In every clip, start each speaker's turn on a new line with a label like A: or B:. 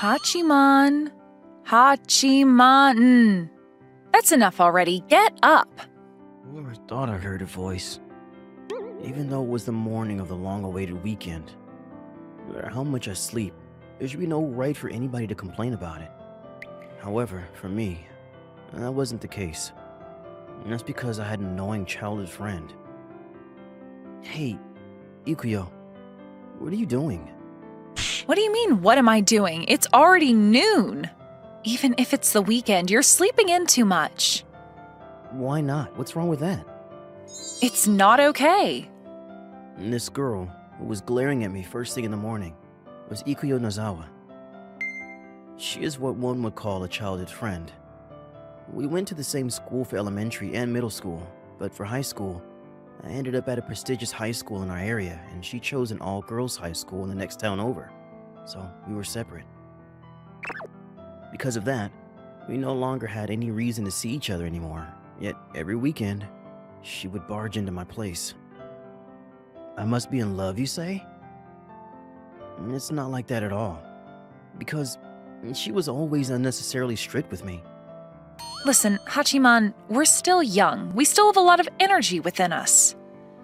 A: Hachiman. Hachiman. That's enough already. Get up.
B: I never thought I heard a voice. Even though it was the morning of the long-awaited weekend. No matter how much I sleep, there should be no right for anybody to complain about it. However, for me, that wasn't the case. And that's because I had an annoying childhood friend. Hey, Ikuyo, what are you doing?
A: What do you mean, what am I doing? It's already noon. Even if it's the weekend, you're sleeping in too much.
B: Why not? What's wrong with that?
A: It's not okay.
B: And this girl, who was glaring at me first thing in the morning, was Ikuyo Nozawa. She is what one would call a childhood friend. We went to the same school for elementary and middle school, but for high school, I ended up at a prestigious high school in our area, and she chose an all-girls high school in the next town over, so we were separate. Because of that, we no longer had any reason to see each other anymore, yet every weekend, she would barge into my place. I must be in love, you say? It's not like that at all, because she was always unnecessarily strict with me.
A: Listen, Hachiman, we're still young. We still have a lot of energy within us.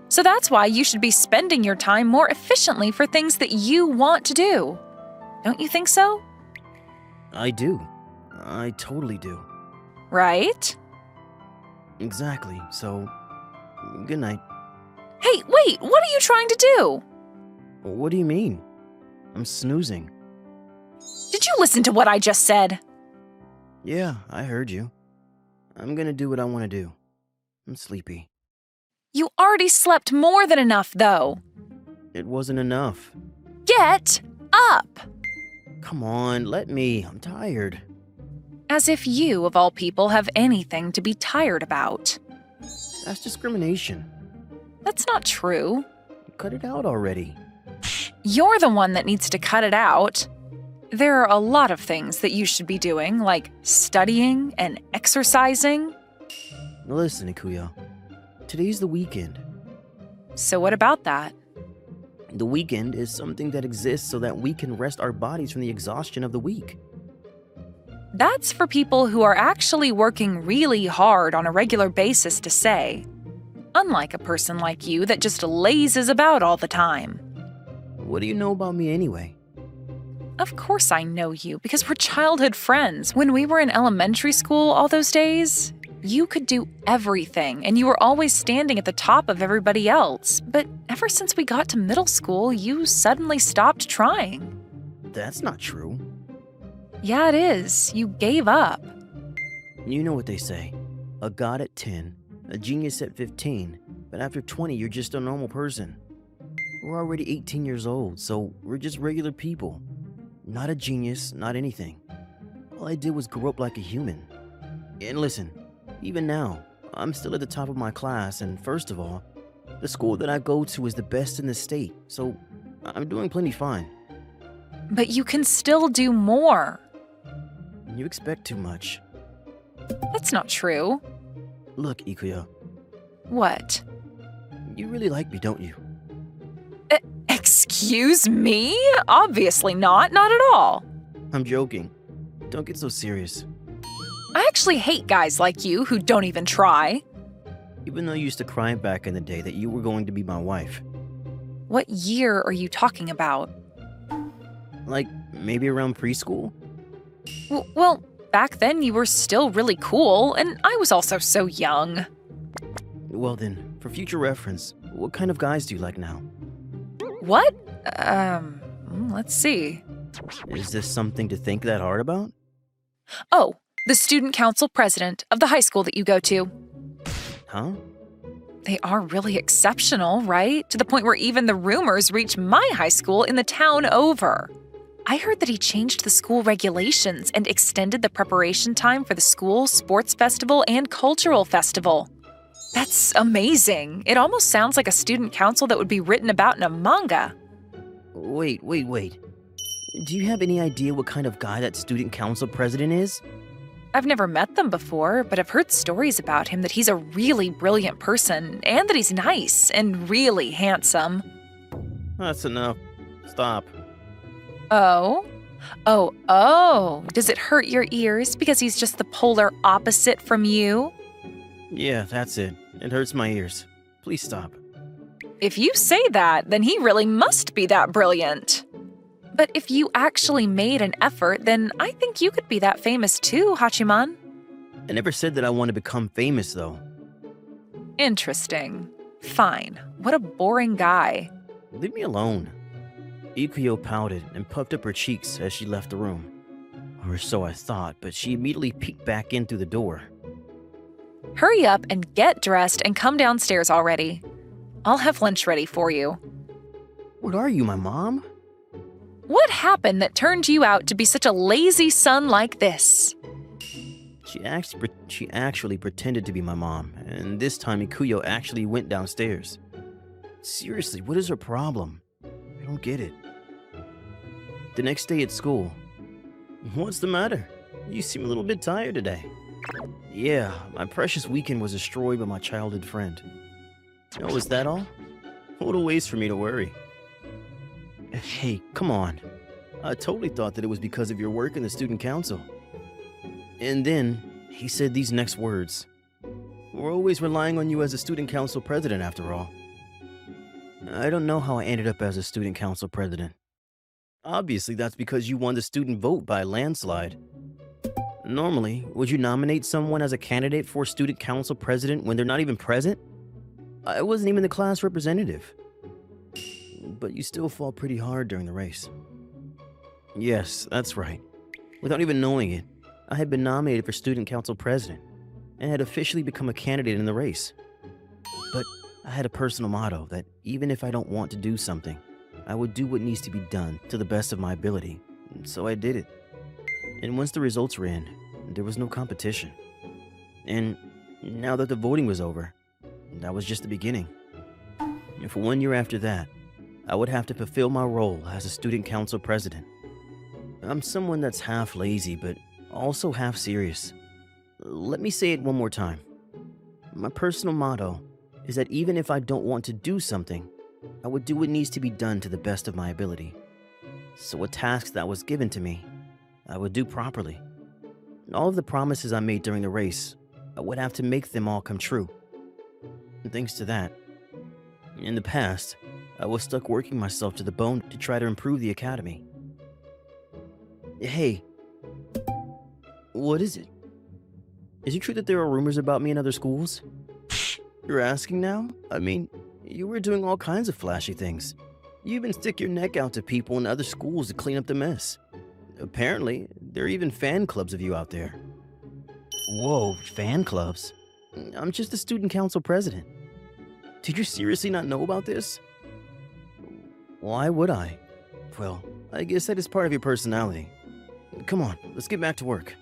A: So that's why you should be spending your time more efficiently for things that you want to do. Don't you think so?
B: I do. I totally do.
A: Right?
B: Exactly, so good night.
A: Hey, wait, what are you trying to do?
B: What do you mean? I'm snoozing.
A: Did you listen to what I just said?
B: Yeah, I heard you. I'm gonna do what I want to do. I'm sleepy.
A: You already slept more than enough, though.
B: It wasn't enough.
A: Get up!
B: Come on, let me. I'm tired.
A: As if you, of all people, have anything to be tired about.
B: That's discrimination.
A: That's not true.
B: Cut it out already.
A: You're the one that needs to cut it out. There are a lot of things that you should be doing, like studying and exercising.
B: Listen, Ikuyo. Today's the weekend.
A: So what about that?
B: The weekend is something that exists so that we can rest our bodies from the exhaustion of the week.
A: That's for people who are actually working really hard on a regular basis to say. Unlike a person like you that just lazes about all the time.
B: What do you know about me anyway?
A: Of course I know you, because we're childhood friends. When we were in elementary school all those days, you could do everything, and you were always standing at the top of everybody else. But ever since we got to middle school, you suddenly stopped trying.
B: That's not true.
A: Yeah, it is. You gave up.
B: You know what they say. A god at 10, a genius at 15, but after 20, you're just a normal person. We're already 18 years old, so we're just regular people. Not a genius, not anything. All I did was grow up like a human. And listen, even now, I'm still at the top of my class, and first of all, the school that I go to is the best in the state, so I'm doing plenty fine.
A: But you can still do more.
B: You expect too much.
A: That's not true.
B: Look, Ikuyo,
A: What?
B: you really like me, don't you?
A: Excuse me? Obviously not. Not at all.
B: I'm joking. Don't get so serious.
A: I actually hate guys like you who don't even try.
B: Even though you used to cry back in the day that you were going to be my wife.
A: What year are you talking about?
B: Like, maybe around preschool?
A: Well, back then you were still really cool, and I was also so young.
B: Well then, for future reference, what kind of guys do you like now?
A: What? Let's see.
B: Is this something to think that hard about?
A: Oh, the student council president of the high school that you go to.
B: Huh?
A: They are really exceptional, right? To the point where even the rumors reach my high school in the town over. I heard that he changed the school regulations and extended the preparation time for the school sports festival and cultural festival. That's amazing. It almost sounds like a student council that would be written about in a manga.
B: Wait. Do you have any idea what kind of guy that student council president is?
A: I've never met them before, but I've heard stories about him that he's a really brilliant person and that he's nice and really handsome.
B: That's enough. Stop.
A: Oh? Oh, does it hurt your ears because he's just the polar opposite from you?
B: Yeah, that's it. It hurts my ears. Please stop.
A: If you say that, then he really must be that brilliant. But if you actually made an effort, then I think you could be that famous too, Hachiman.
B: I never said that I want to become famous, though.
A: Interesting. Fine. What a boring guy.
B: Leave me alone. Ikuyo pouted and puffed up her cheeks as she left the room. Or so I thought, but she immediately peeked back in through the door.
A: Hurry up and get dressed and come downstairs already. I'll have lunch ready for you.
B: What are you, my mom?
A: What happened that turned you out to be such a lazy son like this?
B: She actually pretended to be my mom, and this time Ikuyo actually went downstairs. Seriously, what is her problem? I don't get it. The next day at school. What's the matter? You seem a little bit tired today. Yeah, my precious weekend was destroyed by my childhood friend. Oh, is that all? What a waste for me to worry. Hey, come on. I totally thought that it was because of your work in the student council. And then, he said these next words. We're always relying on you as a student council president, after all. I don't know how I ended up as a student council president. Obviously, that's because you won the student vote by a landslide. Normally, would you nominate someone as a candidate for student council president when they're not even present? I wasn't even the class representative. But you still fought pretty hard during the race. Yes, that's right. Without even knowing it, I had been nominated for student council president and had officially become a candidate in the race. But I had a personal motto that even if I don't want to do something, I would do what needs to be done to the best of my ability. So I did it. And once the results were in, there was no competition. And now that the voting was over, that was just the beginning. And for 1 year after that, I would have to fulfill my role as a student council president. I'm someone that's half lazy, but also half serious. Let me say it one more time. My personal motto is that even if I don't want to do something, I would do what needs to be done to the best of my ability. So a task that was given to me, I would do properly. All of the promises I made during the race, I would have to make them all come true. And thanks to that, in the past, I was stuck working myself to the bone to try to improve the academy. Hey, what is it? Is it true that there are rumors about me in other schools? You're asking now? I mean, you were doing all kinds of flashy things. You even stick your neck out to people in other schools to clean up the mess. Apparently, there are even fan clubs of you out there. Whoa, fan clubs? I'm just a student council president. Did you seriously not know about this? Why would I? Well, I guess that is part of your personality. Come on, let's get back to work.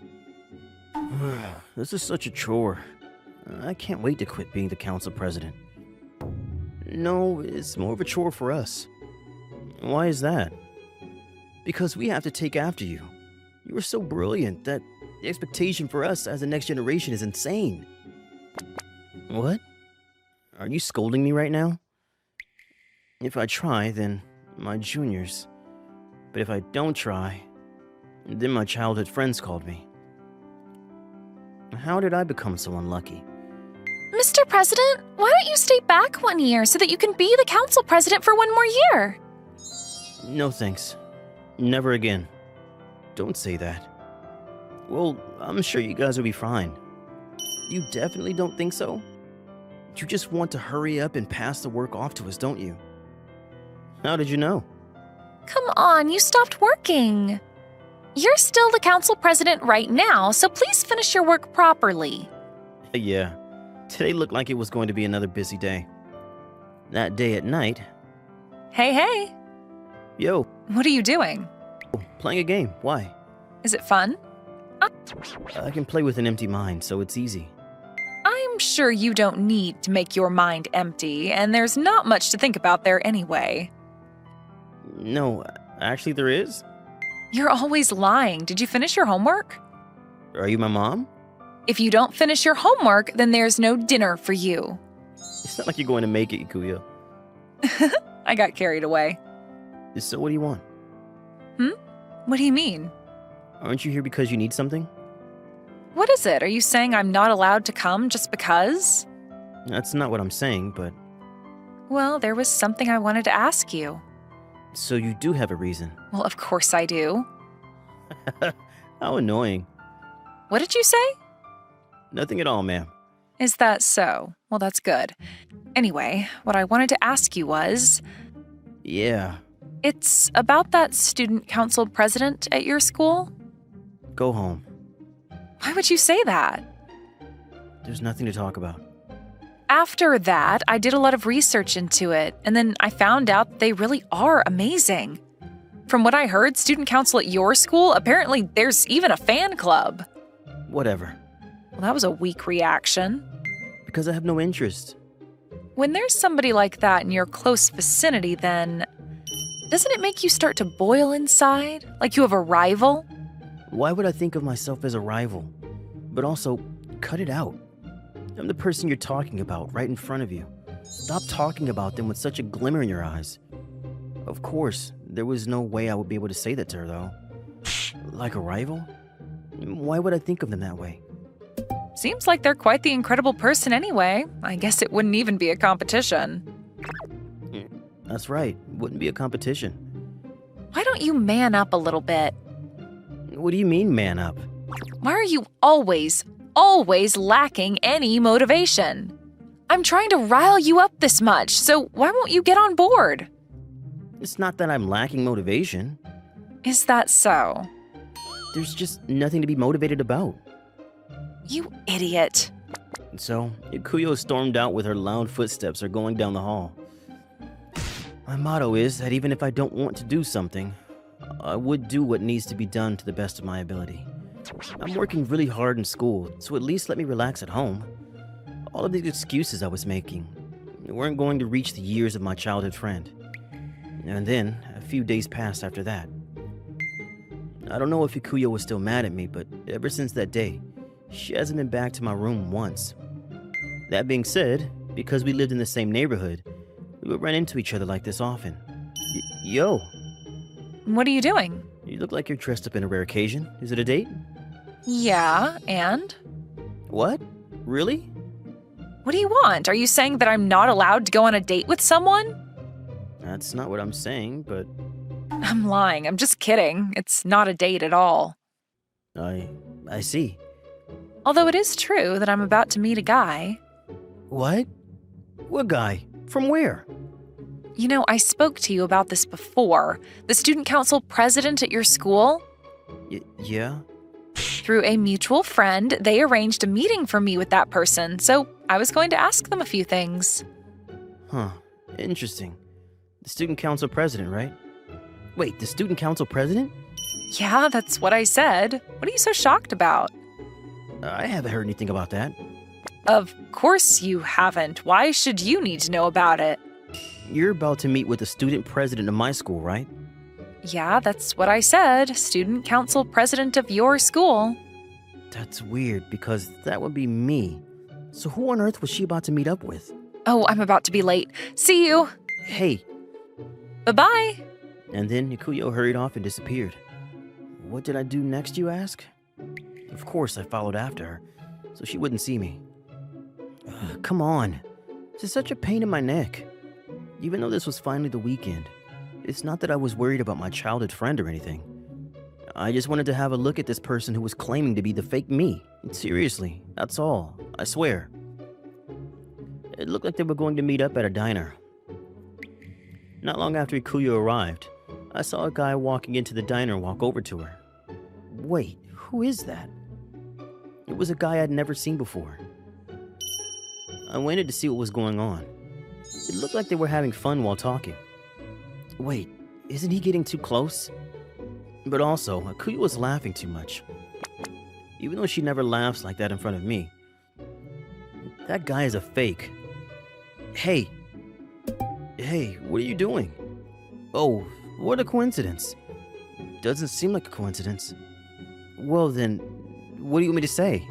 B: This is such a chore. I can't wait to quit being the council president. No, it's more of a chore for us. Why is that? Because we have to take after you. You are so brilliant that the expectation for us as the next generation is insane. What? Are you scolding me right now? If I try, then my juniors. But if I don't try, then my childhood friends called me. How did I become so unlucky?
A: Mr. President, why don't you stay back 1 year so that you can be the council president for 1 more year?
B: No thanks. Never again. Don't say that. Well, I'm sure you guys will be fine. You definitely don't think so? You just want to hurry up and pass the work off to us, don't you? How did you know?
A: Come on, you stopped working. You're still the council president right now, so please finish your work properly.
B: Yeah, today looked like it was going to be another busy day. That day at night...
A: Hey.
B: Yo,
A: What are you doing?
B: playing a game. Why?
A: Is it fun?
B: I can play with an empty mind, so it's easy.
A: I'm sure you don't need to make your mind empty, and there's not much to think about there anyway.
B: No, actually there is.
A: You're always lying. Did you finish your homework?
B: Are you my mom?
A: If you don't finish your homework, then there's no dinner for you.
B: It's not like you're going to make it, Ikuya.
A: I got carried away.
B: So what do you want?
A: What do you mean?
B: Aren't you here because you need something?
A: What is it? Are you saying I'm not allowed to come just because?
B: That's not what I'm saying, but...
A: Well, there was something I wanted to ask you.
B: So you do have a reason.
A: Well, of course I do.
B: How annoying.
A: What did you say?
B: Nothing at all, ma'am.
A: Is that so? Well, that's good. Anyway, what I wanted to ask you was...
B: Yeah.
A: It's about that student council president at your school?
B: Go home.
A: Why would you say that?
B: There's nothing to talk about.
A: After that, I did a lot of research into it, and then I found out they really are amazing. From what I heard, student council at your school, apparently there's even a fan club.
B: Whatever.
A: Well, that was a weak reaction.
B: Because I have no interest.
A: When there's somebody like that in your close vicinity, then doesn't it make you start to boil inside? Like you have a rival?
B: Why would I think of myself as a rival? But also, cut it out. I'm the person you're talking about right in front of you. Stop talking about them with such a glimmer in your eyes. Of course, there was no way I would be able to say that to her, though. Like a rival? Why would I think of them that way?
A: Seems like they're quite the incredible person anyway. I guess it wouldn't even be a competition.
B: That's right, wouldn't be a competition.
A: Why don't you man up a little bit?
B: What do you mean, man up?
A: Why are you always lacking any motivation? I'm trying to rile you up this much, so why won't you get on board?
B: It's not that I'm lacking motivation.
A: Is that so?
B: There's just nothing to be motivated about.
A: You idiot.
B: So, Ikuyo stormed out with her loud footsteps are going down the hall. My motto is that even if I don't want to do something, I would do what needs to be done to the best of my ability. I'm working really hard in school, so at least let me relax at home. All of these excuses I was making weren't going to reach the years of my childhood friend. And then, a few days passed after that. I don't know if Ikuyo was still mad at me, but ever since that day, she hasn't been back to my room once. That being said, because we lived in the same neighborhood, we would run into each other like this often. Yo!
A: What are you doing?
B: You look like you're dressed up in a rare occasion. Is it a date?
A: Yeah, and?
B: What? Really?
A: What do you want? Are you saying that I'm not allowed to go on a date with someone?
B: That's not what I'm saying, but...
A: I'm lying. I'm just kidding. It's not a date at all.
B: I see.
A: Although it is true that I'm about to meet a guy.
B: What? What guy? From where?
A: You know, I spoke to you about this before. The student council president at your school?
B: Yeah?
A: Through a mutual friend, they arranged a meeting for me with that person, so I was going to ask them a few things.
B: Huh. Interesting. The student council president, right? Wait, the student council president?
A: Yeah, that's what I said. What are you so shocked about?
B: I haven't heard anything about that.
A: Of course you haven't. Why should you need to know about it?
B: You're about to meet with the student president of my school, right?
A: Yeah, that's what I said. Student council president of your school.
B: That's weird, because that would be me. So who on earth was she about to meet up with?
A: Oh, I'm about to be late. See you.
B: Hey.
A: Bye-bye.
B: And then Nikuyo hurried off and disappeared. What did I do next, you ask? Of course I followed after her, so she wouldn't see me. Come on. This is such a pain in my neck. Even though this was finally the weekend, it's not that I was worried about my childhood friend or anything. I just wanted to have a look at this person who was claiming to be the fake me. Seriously, that's all. I swear. It looked like they were going to meet up at a diner. Not long after Ikuyo arrived, I saw a guy walking into the diner and walk over to her. Wait, who is that? It was a guy I'd never seen before. I waited to see what was going on. It looked like they were having fun while talking. Wait, isn't he getting too close? But also, Akuya was laughing too much. Even though she never laughs like that in front of me. That guy is a fake. Hey. Hey, what are you doing? Oh, what a coincidence. Doesn't seem like a coincidence. Well then, what do you want me to say?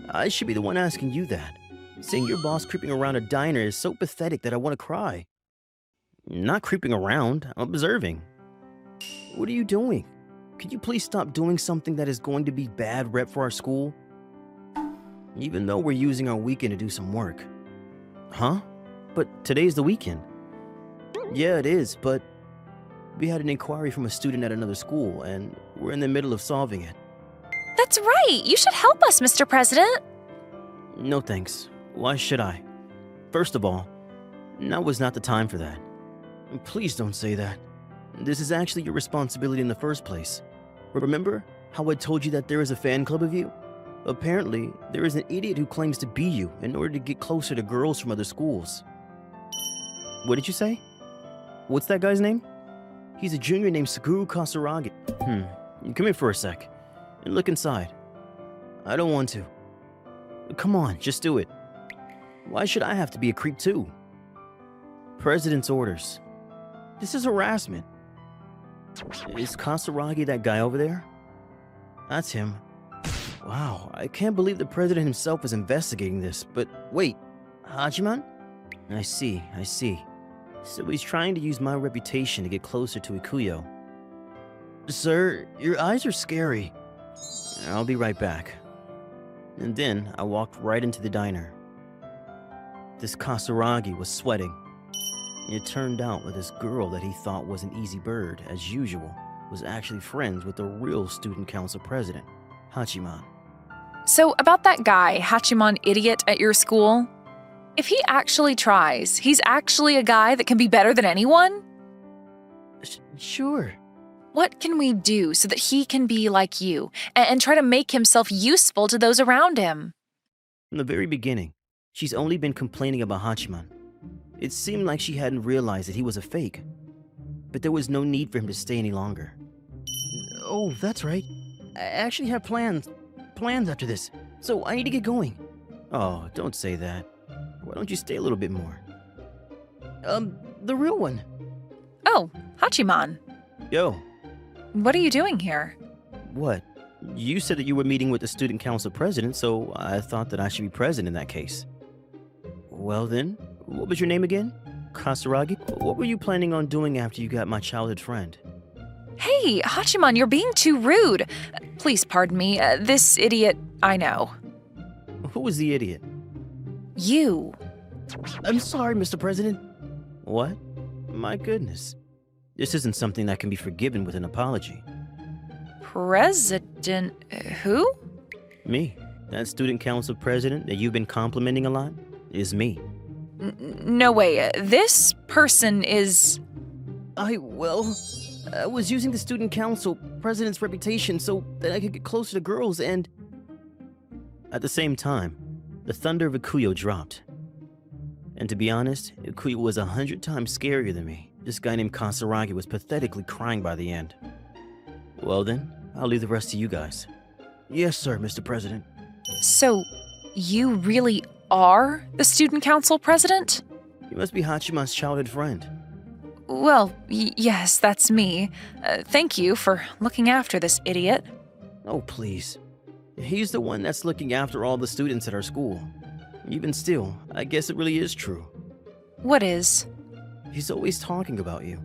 B: I should be the one asking you that. Seeing your boss creeping around a diner is so pathetic that I want to cry. Not creeping around, I'm observing. What are you doing? could you please stop doing something that is going to be bad rep for our school? Even though we're using our weekend to do some work. Huh? But today's the weekend. Yeah, it is, but we had an inquiry from a student at another school, and we're in the middle of solving it.
A: That's right. You should help us, Mr. President.
B: No thanks. Why should I? First of all, now was not the time for that. Please don't say that. This is actually your responsibility in the first place. Remember how I told you that there is a fan club of you? Apparently, there is an idiot who claims to be you in order to get closer to girls from other schools. What did you say? What's that guy's name? He's a junior named Suguru Kasaragi. Come here for a sec and look inside. I don't want to. Come on, just do it. Why should I have to be a creep too? President's orders. This is harassment. Is Kasaragi that guy over there? That's him. Wow, I can't believe the president himself is investigating this, but wait, Hachiman? I see. So he's trying to use my reputation to get closer to Ikuyo. Sir, your eyes are scary. I'll be right back. And then I walked right into the diner. This Kasaragi was sweating. It turned out that this girl that he thought was an easy bird, as usual, was actually friends with the real student council president, Hachiman.
A: So about that guy, Hachiman idiot at your school, if he actually tries, he's actually a guy that can be better than anyone?
B: Sure.
A: What can we do so that he can be like you and try to make himself useful to those around him?
B: From the very beginning, she's only been complaining about Hachiman. It seemed like she hadn't realized that he was a fake. But there was no need for him to stay any longer. Oh, that's right. I actually have plans after this, so I need to get going. Oh, don't say that. Why don't you stay a little bit more? The real one.
A: Oh, Hachiman.
B: Yo.
A: What are you doing here?
B: What? You said that you were meeting with the student council president, so I thought that I should be present in that case. Well then, what was your name again? Kasaragi? What were you planning on doing after you got my childhood friend?
A: Hey, Hachiman, you're being too rude. Please pardon me. This idiot, I know.
B: Who was the idiot?
A: You.
B: I'm sorry, Mr. President. What? My goodness. This isn't something that can be forgiven with an apology.
A: President who?
B: Me. That student council president that you've been complimenting a lot is me.
A: No way. This person is...
B: I was using the student council president's reputation so that I could get closer to girls and... At the same time, the thunder of Ikuyo dropped. And to be honest, Ikuyo was 100 times scarier than me. This guy named Kasaragi was pathetically crying by the end. Well then, I'll leave the rest to you guys. Yes, sir, Mr. President.
A: So, you really are the student council president?
B: You must be Hachiman's childhood friend.
A: Well, yes, that's me. Thank you for looking after this idiot.
B: Oh, please. He's the one that's looking after all the students at our school. Even still, I guess it really is true.
A: What is?
B: He's always talking about you.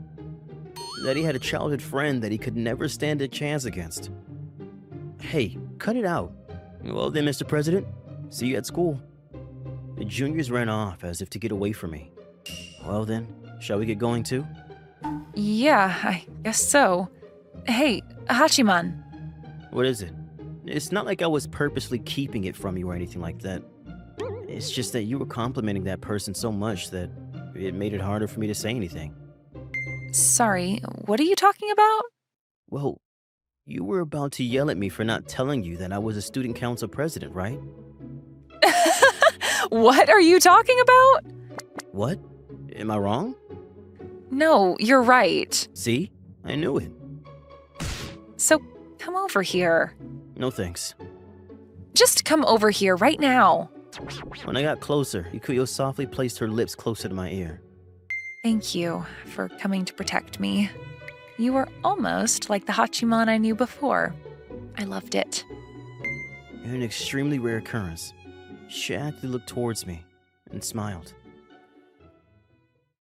B: That he had a childhood friend that he could never stand a chance against. Hey, cut it out. Well then, Mr. President, see you at school. The juniors ran off as if to get away from me. Well then, shall we get going too?
A: Yeah, I guess so. Hey, Hachiman.
B: What is it? It's not like I was purposely keeping it from you or anything like that. It's just that you were complimenting that person so much that it made it harder for me to say anything.
A: Sorry, what are you talking about?
B: Well, you were about to yell at me for not telling you that I was a student council president, right?
A: What are you talking about?
B: What? Am I wrong?
A: No, you're right.
B: See? I knew it.
A: So, come over here.
B: No thanks.
A: Just come over here right now.
B: When I got closer, Ikuyo softly placed her lips closer to my ear.
A: Thank you for coming to protect me. You were almost like the Hachiman I knew before. I loved it.
B: An extremely rare occurrence. She actually looked towards me and smiled.